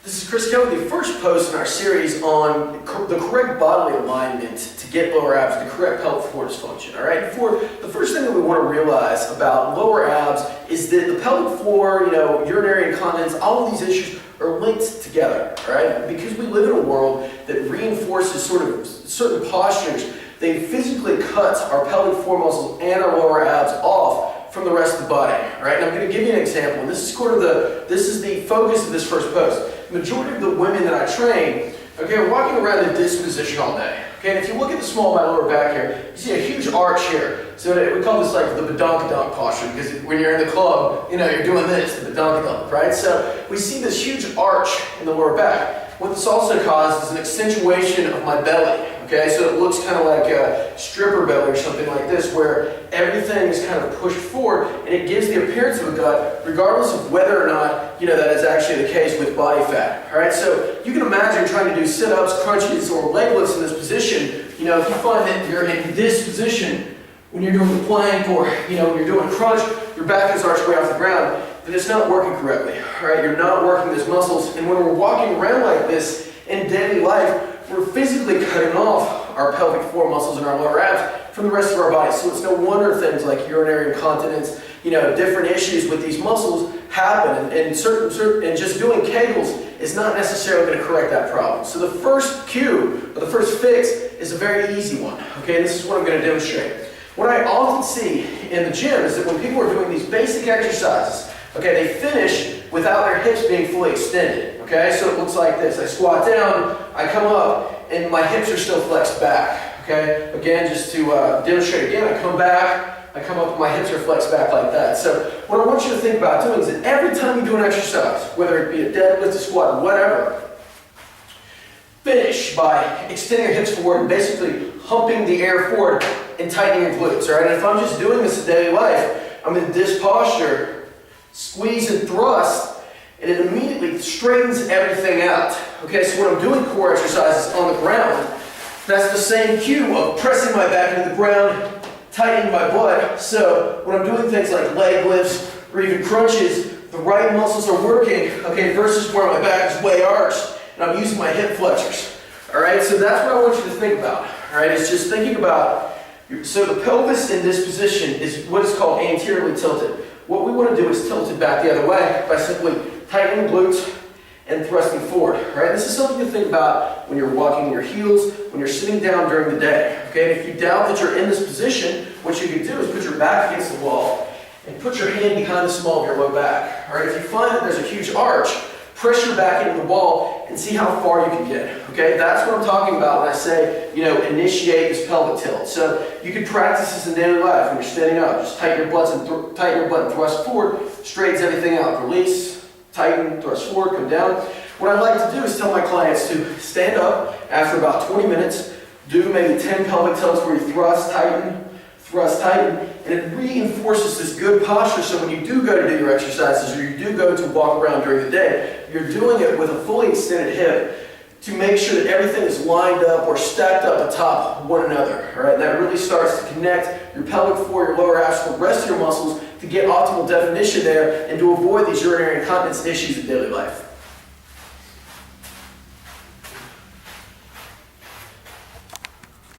This is Chris Kelly, the first post in our series on the correct bodily alignment to get lower abs, the correct pelvic floor dysfunction. All right. The first thing that we want to realize about lower abs is that the pelvic floor, urinary incontinence, all of these issues are linked together. All right. Because we live in a world that reinforces sort of certain postures, they physically cut our pelvic floor muscles and our lower abs off from the rest of the body. All right. And I'm going to give you an example. And this is the focus of this first post. The majority of the women that I train, are walking around in this position all day. Okay, and if you look at the small of my lower back here, you see a huge arch here. So we call this like the badonkadonk posture, because when you're in the club, you're doing this, the badonkadonk, right? So we see this huge arch in the lower back. What this also causes is an accentuation of my belly. Okay, so it looks kind of like a stripper belly or something like this, where everything is kind of pushed forward, and it gives the appearance of a gut, regardless of whether or not that is actually the case with body fat. All right, so you can imagine trying to do sit-ups, crunches, or leg lifts in this position. If you find that you're in this position when you're doing the plank, or when you're doing a crunch, your back is arched way off the ground, then it's not working correctly. All right, you're not working those muscles, and when we're walking around like this in daily life, we're physically cutting off our pelvic floor muscles and our lower abs from the rest of our body. So it's no wonder things like urinary incontinence, different issues with these muscles happen. And just doing Kegels is not necessarily going to correct that problem. So the first cue, or the first fix, is a very easy one. Okay, and this is what I'm going to demonstrate. What I often see in the gym is that when people are doing these basic exercises, they finish without their hips being fully extended. Okay, so it looks like this. I squat down, I come up, and my hips are still flexed back. Okay, again, just to demonstrate again, I come back, I come up, and my hips are flexed back like that. So what I want you to think about doing is that every time you do an exercise, whether it be a deadlift, a squat, whatever, finish by extending your hips forward and basically humping the air forward and tightening your glutes. All right, and if I'm just doing this in daily life, I'm in this posture, squeeze and thrust, and it immediately straightens everything out. Okay, so when I'm doing core exercises on the ground, that's the same cue of pressing my back into the ground, tightening my butt. So when I'm doing things like leg lifts or even crunches, the right muscles are working, versus where my back is way arched and I'm using my hip flexors. All right, so that's what I want you to think about. All right, it's just thinking about, so the pelvis in this position is what is called anteriorly tilted. What we want to do is tilt it back the other way by simply tightening the glutes and thrusting forward. All right, this is something to think about when you're walking your heels, when you're sitting down during the day. Okay, and if you doubt that you're in this position, what you can do is put your back against the wall and put your hand behind the small of your low back. All right, if you find that there's a huge arch, press your back into the wall and see how far you can get. Okay, that's what I'm talking about when I say, initiate this pelvic tilt. So you can practice this in daily life when you're standing up. Just tighten your butt and thrust forward, straightens everything out. Release, tighten, thrust forward, come down. What I like to do is tell my clients to stand up after about 20 minutes, do maybe 10 pelvic tilts where you thrust, tighten, and it reinforces this good posture. So when you do go to do your exercises, or you do go to walk around during the day, you're doing it with a fully extended hip to make sure that everything is lined up or stacked up atop one another. All right, and that really starts to connect your pelvic floor, your lower abs, to the rest of your muscles to get optimal definition there and to avoid these urinary incontinence issues in daily life.